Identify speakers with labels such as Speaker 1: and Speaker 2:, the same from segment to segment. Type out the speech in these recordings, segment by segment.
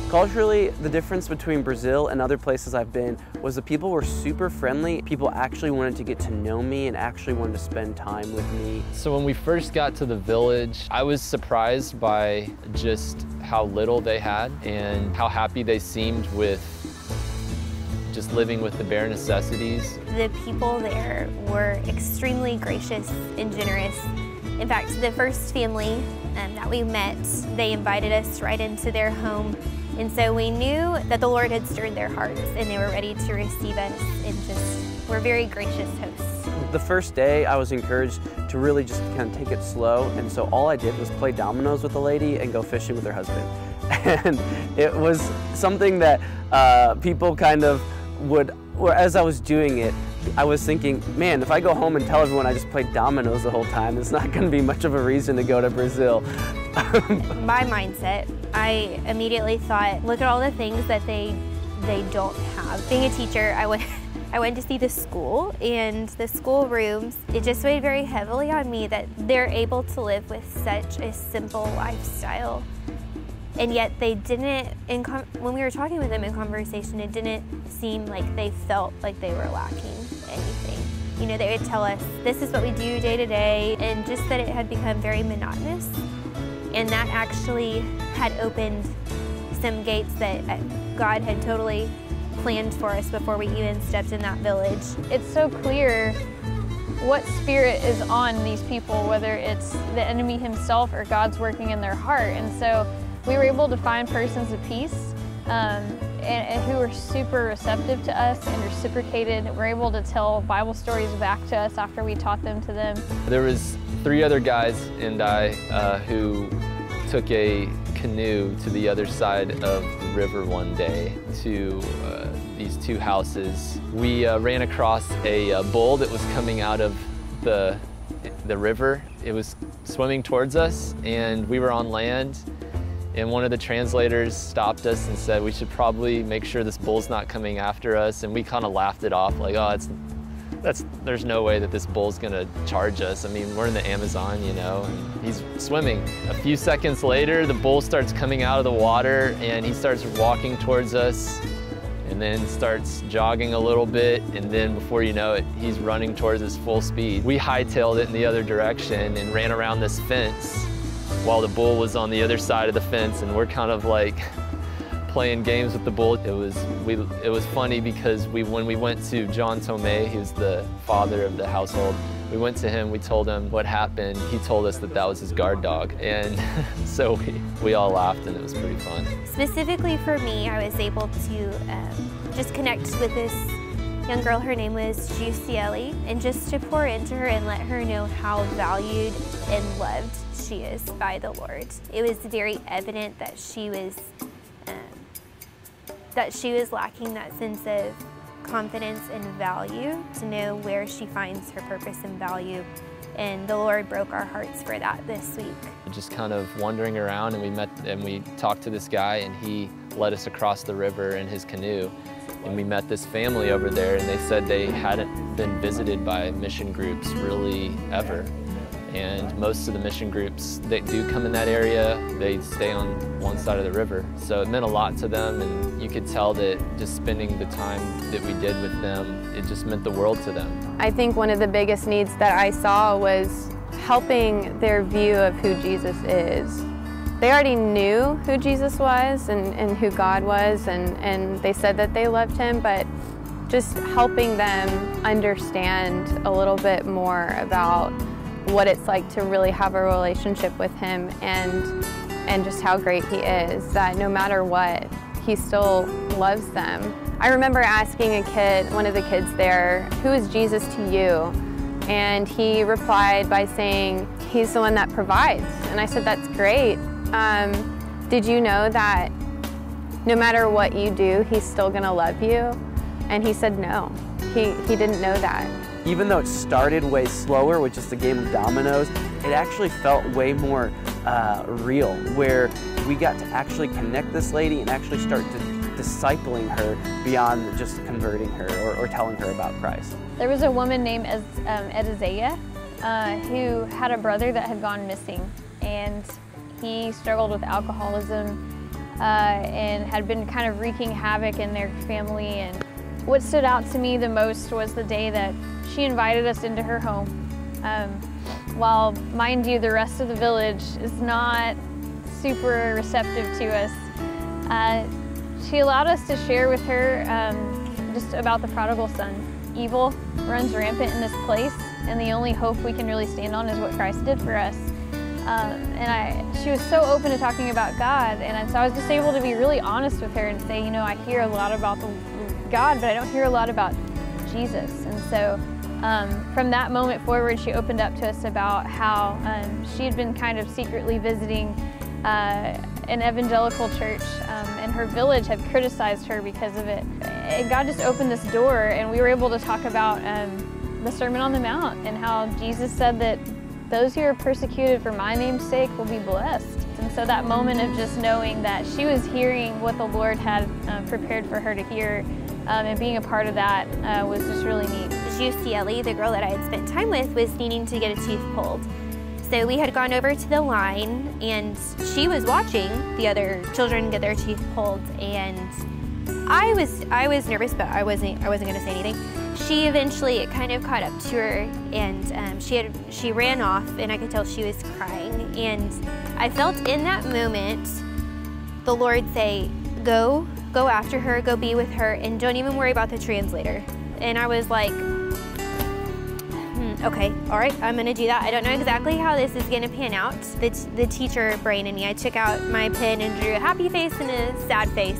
Speaker 1: Culturally, the difference between Brazil and other places I've been was the people were super friendly. People actually wanted to get to know me and actually wanted to spend time with me.
Speaker 2: So when we first got to the village, I was surprised by just how little they had and how happy they seemed with just living with the bare necessities.
Speaker 3: The people there were extremely gracious and generous. In fact, the first family that we met, they invited us right into their home. And so we knew that the Lord had stirred their hearts and they were ready to receive us and just were very gracious hosts.
Speaker 1: The first day I was encouraged to really just kind of take it slow, and so all I did was play dominoes with the lady and go fishing with her husband. And it was something that people kind of would, or as I was doing it, I was thinking, man, if I go home and tell everyone I just played dominoes the whole time, it's not going to be much of a reason to go to Brazil.
Speaker 3: My mindset, I immediately thought, look at all the things that they don't have. Being a teacher, I went to see the school and the school rooms. It just weighed very heavily on me that they're able to live with such a simple lifestyle. And yet they didn't, when we were talking with them in conversation, it didn't seem like they felt like they were lacking anything. You know, they would tell us, this is what we do day to day, and just that it had become very monotonous. And that actually had opened some gates that God had totally planned for us before we even stepped in that village.
Speaker 4: It's so clear what spirit is on these people, whether it's the enemy himself or God's working in their heart. And so we were able to find persons of peace and who were super receptive to us and reciprocated. We're able to tell Bible stories back to us after we taught them to them.
Speaker 2: There was 3 other guys and I who took a canoe to the other side of the river one day to these 2 houses. We ran across a bull that was coming out of the river. It was swimming towards us, and we were on land. And one of the translators stopped us and said we should probably make sure this bull's not coming after us. And we kind of laughed it off, like, oh, there's no way that this bull's gonna charge us. I mean, we're in the Amazon, you know, and he's swimming. A few seconds later, the bull starts coming out of the water and he starts walking towards us and then starts jogging a little bit. And then before you know it, he's running towards us full speed. We hightailed it in the other direction and ran around this fence while the bull was on the other side of the fence, and we're kind of like playing games with the bull. It was funny because when we went to John Tomei, who's the father of the household, we went to him, we told him what happened. He told us that was his guard dog, and so we all laughed, and it was pretty fun.
Speaker 3: Specifically for me, I was able to just connect with this young girl. Her name was Giusielli, and just to pour into her and let her know how valued and loved she is by the Lord. It was very evident that she was lacking that sense of confidence and value, to know where she finds her purpose and value. And the Lord broke our hearts for that this week.
Speaker 2: Just kind of wandering around, and we talked to this guy, and he led us across the river in his canoe. And we met this family over there, and they said they hadn't been visited by mission groups really ever. And most of the mission groups that do come in that area, they stay on one side of the river. So it meant a lot to them, and you could tell that just spending the time that we did with them, it just meant the world to them.
Speaker 5: I think one of the biggest needs that I saw was helping their view of who Jesus is. They already knew who Jesus was and who God was, and they said that they loved him, but just helping them understand a little bit more about what it's like to really have a relationship with him, and just how great he is, that no matter what, he still loves them. I remember asking a kid, one of the kids there, who is Jesus to you? And he replied by saying, he's the one that provides. And I said, that's great. Did you know that no matter what you do, he's still gonna love you? And he said no, he didn't know that.
Speaker 1: Even though it started way slower with just a game of dominoes, it actually felt way more real, where we got to actually connect this lady and actually start to discipling her beyond just converting her or telling her about Christ.
Speaker 4: There was a woman named Edizea who had a brother that had gone missing, and he struggled with alcoholism, and had been kind of wreaking havoc in their family. And what stood out to me the most was the day that she invited us into her home. While, mind you, the rest of the village is not super receptive to us, she allowed us to share with her just about the prodigal son. Evil runs rampant in this place, and the only hope we can really stand on is what Christ did for us. She was so open to talking about God, and so I was just able to be really honest with her and say, you know, I hear a lot about God, but I don't hear a lot about Jesus. And so from that moment forward, she opened up to us about how she had been kind of secretly visiting an evangelical church, and her village had criticized her because of it. And God just opened this door, and we were able to talk about the Sermon on the Mount and how Jesus said that those who are persecuted for my name's sake will be blessed. And so that moment of just knowing that she was hearing what the Lord had prepared for her to hear, and being a part of that was just really neat.
Speaker 3: Juicy Ellie, the girl that I had spent time with, was needing to get a tooth pulled. So we had gone over to the line, and she was watching the other children get their teeth pulled, and I was nervous, but I wasn't going to say anything. She eventually, it kind of caught up to her, and she ran off, and I could tell she was crying. And I felt in that moment the Lord say, go after her, go be with her, and don't even worry about the translator. And I was like, okay, all right, I'm gonna do that. I don't know exactly how this is gonna pan out. The teacher brain in me, I took out my pen and drew a happy face and a sad face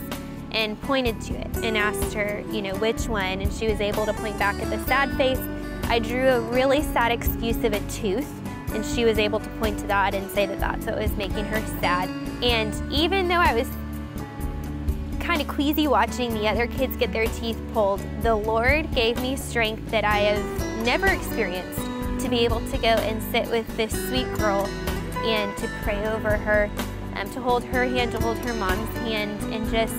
Speaker 3: and pointed to it and asked her, you know, which one, and she was able to point back at the sad face. I drew a really sad excuse of a tooth, and she was able to point to that and say that that's what was making her sad. And even though I was kind of queasy watching the other kids get their teeth pulled, the Lord gave me strength that I have never experienced to be able to go and sit with this sweet girl and to pray over her, to hold her hand, to hold her mom's hand, and just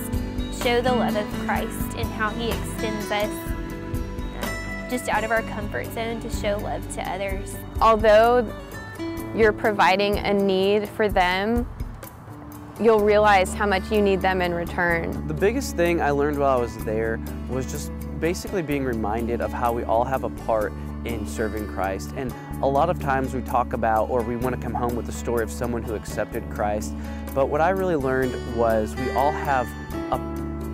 Speaker 3: show the love of Christ and how He extends us just out of our comfort zone to show love to others.
Speaker 5: Although you're providing a need for them, you'll realize how much you need them in return.
Speaker 1: The biggest thing I learned while I was there was just basically being reminded of how we all have a part in serving Christ. And a lot of times we talk about, or we want to come home with the story of someone who accepted Christ, but what I really learned was we all have a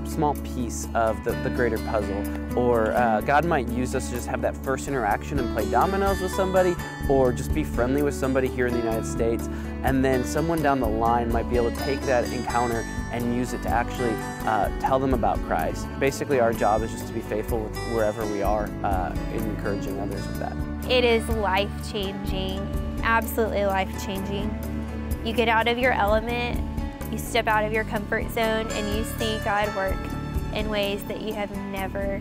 Speaker 1: small piece of the greater puzzle. Or God might use us to just have that first interaction and play dominoes with somebody, or just be friendly with somebody here in the United States, and then someone down the line might be able to take that encounter and use it to actually tell them about Christ. Basically, our job is just to be faithful with wherever we are in encouraging others with that.
Speaker 3: It is life-changing, absolutely life-changing. You get out of your element, you step out of your comfort zone, and you see God work in ways that you have never